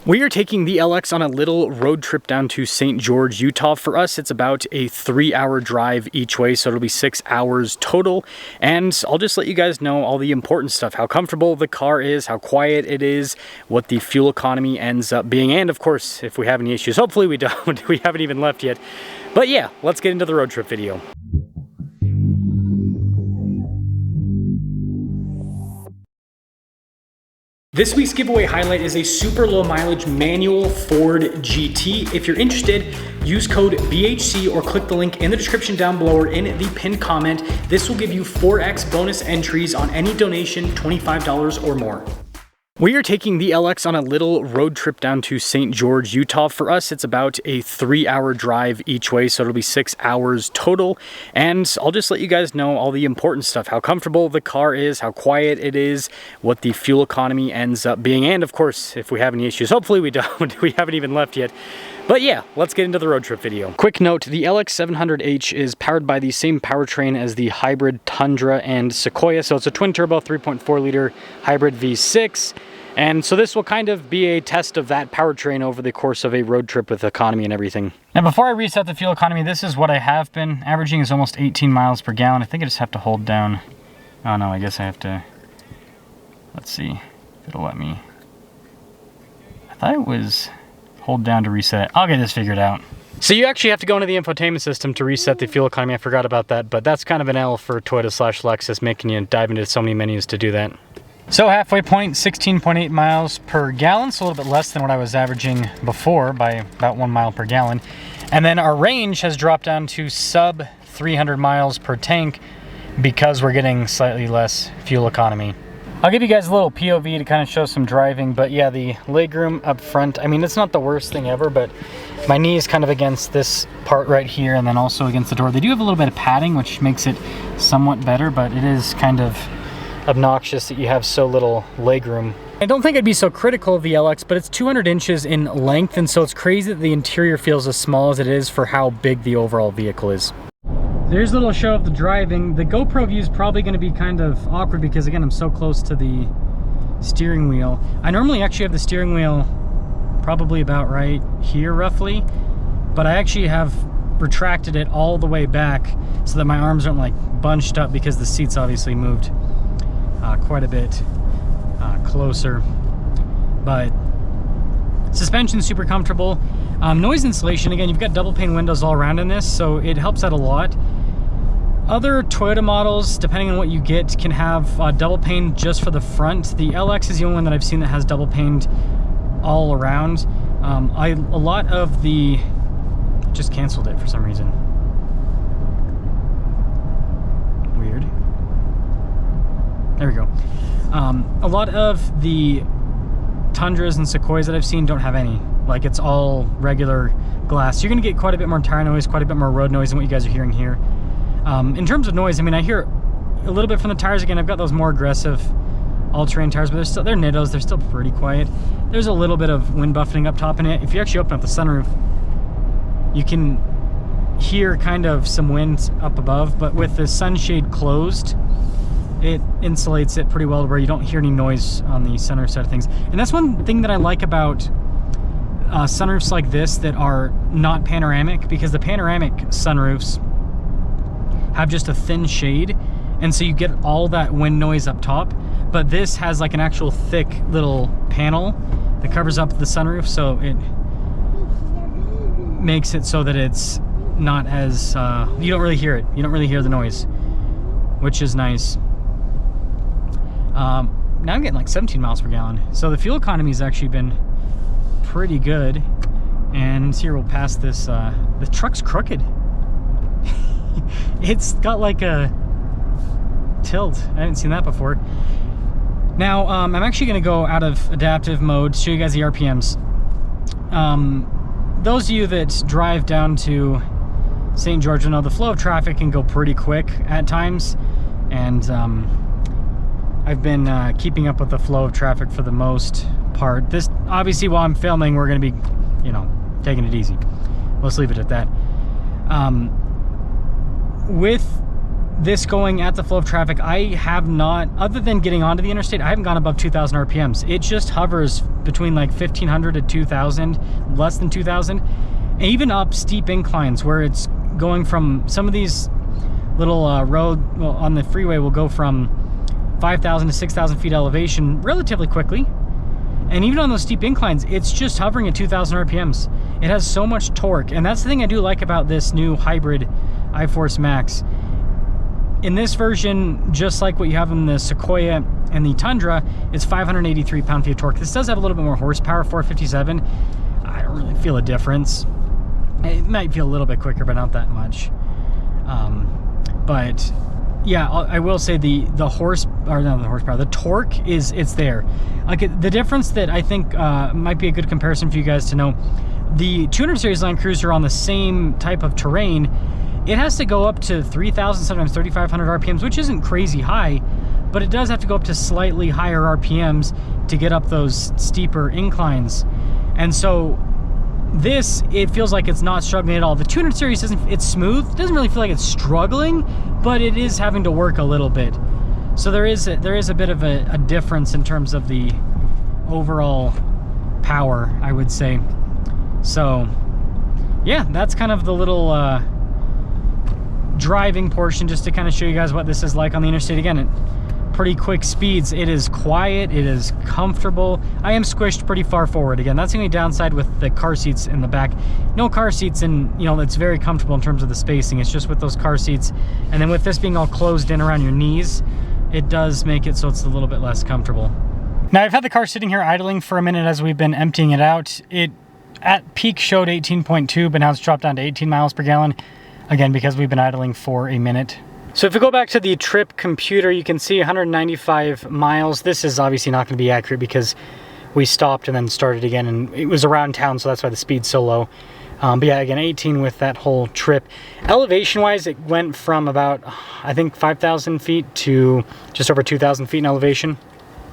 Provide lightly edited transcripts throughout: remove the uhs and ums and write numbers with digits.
We are taking the LX on a little road trip down to St. George, Utah. For us, it's about a 3-hour drive each way, so it'll be 6 hours total. And I'll just let you guys know all the important stuff, how comfortable the car is, how quiet it is, what the fuel economy ends up being, and of course, if we have any issues. Hopefully we don't, we haven't even left yet. But yeah, let's get into the road trip video. This week's giveaway highlight is a super low mileage manual Ford GT. If you're interested, use code BHC or click the link in the description down below or in the pinned comment. This will give you 4x bonus entries on any donation, $25 or more. We are taking the LX on a little road trip down to St. George, Utah. For us, it's about a 3-hour drive each way, so it'll be 6 hours total. And I'll just let you guys know all the important stuff, how comfortable the car is, how quiet it is, what the fuel economy ends up being, and of course, if we have any issues. Hopefully we don't, we haven't even left yet. But yeah, let's get into the road trip video. Quick note, the LX 700H is powered by the same powertrain as the hybrid Tundra and Sequoia, so it's a twin-turbo 3.4 liter hybrid V6. And so this will kind of be a test of that powertrain over the course of a road trip with economy and everything. Now before I reset the fuel economy, this is what I have been averaging, is almost 18 miles per gallon. I think I just have to hold down, oh no, I guess I have to, let's see if it'll let me. I thought it was hold down to reset. I'll get this figured out. So you actually have to go into the infotainment system to reset the fuel economy. I forgot about that, but that's kind of an L for Toyota/Lexus, making you dive into so many menus to do that. So halfway point, 16.8 miles per gallon, so a little bit less than what I was averaging before by about 1 mile per gallon. And then our range has dropped down to sub 300 miles per tank because we're getting slightly less fuel economy. I'll give you guys a little POV to kind of show some driving, but yeah, the legroom up front, I mean, it's not the worst thing ever, but my knee is kind of against this part right here and then also against the door. They do have a little bit of padding, which makes it somewhat better, but it is kind of obnoxious that you have so little legroom. I don't think I'd be so critical of the LX, but it's 200 inches in length, and so it's crazy that the interior feels as small as it is for how big the overall vehicle is. There's a little show of the driving. The GoPro view is probably going to be kind of awkward because, again, I'm so close to the steering wheel. I normally actually have the steering wheel probably about right here, roughly, but I actually have retracted it all the way back so that my arms aren't like bunched up because the seat's obviously moved quite a bit closer. But suspension's super comfortable. Noise insulation, again, you've got double pane windows all around in this, so it helps out a lot. Other Toyota models, depending on what you get, can have double pane just for the front. The LX is the only one that I've seen that has double paned all around. A lot of the, just canceled it for some reason. Weird. There we go. A lot of the Tundras and Sequoias that I've seen don't have any. Like, it's all regular glass. You're gonna get quite a bit more tire noise, quite a bit more road noise than what you guys are hearing here. In terms of noise, I mean, I hear a little bit from the tires. Again, I've got those more aggressive all-terrain tires, but they're Nittos, they're still pretty quiet. There's a little bit of wind buffeting up top in it. If you actually open up the sunroof, you can hear kind of some wind up above, but with the sunshade closed, it insulates it pretty well to where you don't hear any noise on the sunroof side of things. And that's one thing that I like about sunroofs like this that are not panoramic, because the panoramic sunroofs have just a thin shade, and so you get all that wind noise up top. But this has like an actual thick little panel that covers up the sunroof, so it makes it so that it's not as, you don't really hear it. You don't really hear the noise, which is nice. Now I'm getting like 17 miles per gallon. So the fuel economy has actually been pretty good. And here we'll pass this, the truck's crooked. It's got like a tilt. I haven't seen that before. Now, I'm actually gonna go out of adaptive mode, show you guys the RPMs. Those of you that drive down to St. George will know the flow of traffic can go pretty quick at times. And I've been keeping up with the flow of traffic for the most part. This, obviously, while I'm filming, we're gonna be, you know, taking it easy. Let's leave it at that. With this going at the flow of traffic, I have not, other than getting onto the interstate, I haven't gone above 2,000 RPMs. It just hovers between like 1,500 to 2,000, less than 2,000. And even up steep inclines where it's going from some of these little well, on the freeway will go from 5,000 to 6,000 feet elevation relatively quickly. And even on those steep inclines, it's just hovering at 2,000 RPMs. It has so much torque. And that's the thing I do like about this new hybrid iForce Max. In this version, just like what you have in the Sequoia and the Tundra, it's 583 pound-feet of torque. This does have a little bit more horsepower, 457. I don't really feel a difference. It might feel a little bit quicker, but not that much. But yeah, I will say the torque it's there. Like the difference that I think might be a good comparison for you guys to know, the 200 series Land Cruiser on the same type of terrain, it has to go up to 3,000, sometimes 3,500 RPMs, which isn't crazy high, but it does have to go up to slightly higher RPMs to get up those steeper inclines. And so this, it feels like it's not struggling at all. The 200 series it's smooth. It doesn't really feel like it's struggling, but it is having to work a little bit. So there is a bit of a difference in terms of the overall power, I would say. So yeah, that's kind of the little driving portion, just to kind of show you guys what this is like on the interstate. Again, pretty quick speeds. It is quiet, it is comfortable. I am squished pretty far forward. Again, that's the only downside with the car seats in the back. No car seats, and you know, it's very comfortable in terms of the spacing. It's just with those car seats, and then with this being all closed in around your knees, it does make it so it's a little bit less comfortable. Now, I've had the car sitting here idling for a minute as we've been emptying it out. It at peak showed 18.2, but now it's dropped down to 18 miles per gallon. Again, because we've been idling for a minute. So if we go back to the trip computer, you can see 195 miles. This is obviously not going to be accurate because we stopped and then started again, and it was around town, so that's why the speed's so low. But yeah, again, 18 with that whole trip. Elevation-wise, it went from about, I think, 5,000 feet to just over 2,000 feet in elevation.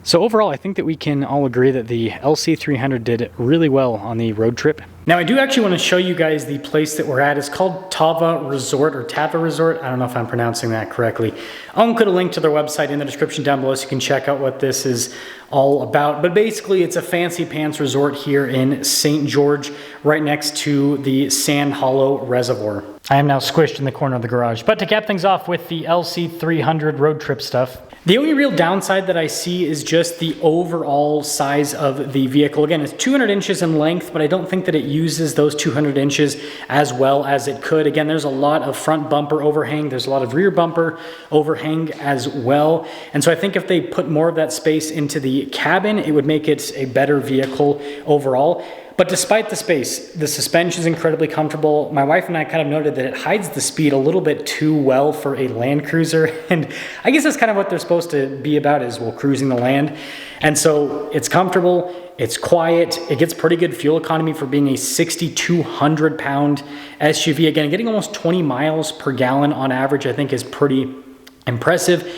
So overall, I think that we can all agree that the LC300 did really well on the road trip. Now, I do actually want to show you guys the place that we're at. It's called Tava Resort, or Tava Resort. I don't know if I'm pronouncing that correctly. I'll include a link to their website in the description down below so you can check out what this is all about. But basically, it's a fancy pants resort here in St. George, right next to the Sand Hollow Reservoir. I am now squished in the corner of the garage. But to cap things off with the LC300 road trip stuff, the only real downside that I see is just the overall size of the vehicle. Again, it's 200 inches in length, but I don't think that it uses those 200 inches as well as it could. Again, there's a lot of front bumper overhang. There's a lot of rear bumper overhang as well. And so I think if they put more of that space into the cabin, it would make it a better vehicle overall. But despite the space, the suspension is incredibly comfortable. My wife and I kind of noted that it hides the speed a little bit too well for a Land Cruiser. And I guess that's kind of what they're supposed to be about, is, well, cruising the land. And so it's comfortable, it's quiet, it gets pretty good fuel economy for being a 6,200 pound SUV. Again, getting almost 20 miles per gallon on average, I think, is pretty impressive.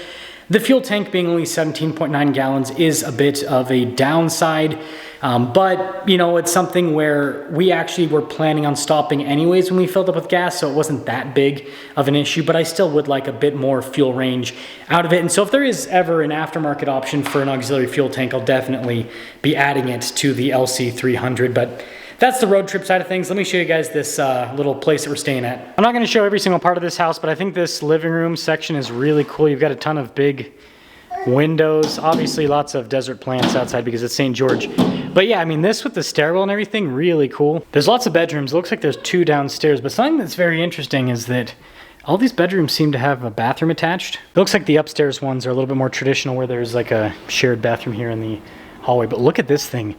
The fuel tank being only 17.9 gallons is a bit of a downside, but you know, it's something where we actually were planning on stopping anyways when we filled up with gas, so it wasn't that big of an issue, but I still would like a bit more fuel range out of it. And so if there is ever an aftermarket option for an auxiliary fuel tank, I'll definitely be adding it to the LC300, but that's the road trip side of things. Let me show you guys this little place that we're staying at. I'm not going to show every single part of this house, but I think this living room section is really cool. You've got a ton of big windows, obviously lots of desert plants outside because it's St. George. But yeah, I mean, this with the stairwell and everything, really cool. There's lots of bedrooms. It looks like there's 2 downstairs, but something that's very interesting is that all these bedrooms seem to have a bathroom attached. It looks like the upstairs ones are a little bit more traditional, where there's like a shared bathroom here in the hallway. But look at this thing.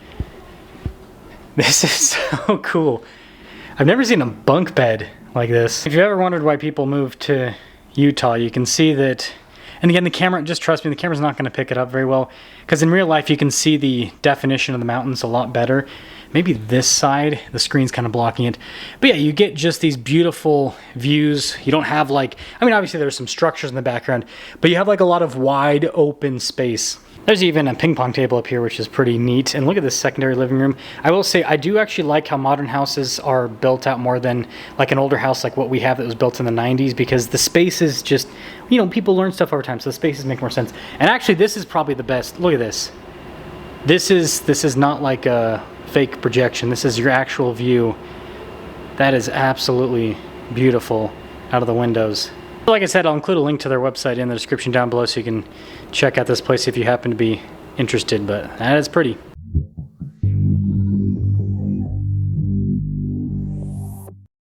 This is so cool. I've never seen a bunk bed like this. If you've ever wondered why people move to Utah, you can see that, and again, the camera, just trust me, the camera's not going to pick it up very well, because in real life you can see the definition of the mountains a lot better. Maybe this side, the screen's kind of blocking it. But yeah, you get just these beautiful views. You don't have like, I mean, obviously there's some structures in the background, but you have like a lot of wide open space. There's even a ping pong table up here, which is pretty neat. And look at this secondary living room. I will say, I do actually like how modern houses are built out more than like an older house like what we have that was built in the 90s, because the space is just, you know, people learn stuff over time, so the spaces make more sense. And actually, this is probably the best. Look at this. This is not like a fake projection. This is your actual view. That is absolutely beautiful out of the windows. Like I said, I'll include a link to their website in the description down below so you can check out this place if you happen to be interested, but that is pretty.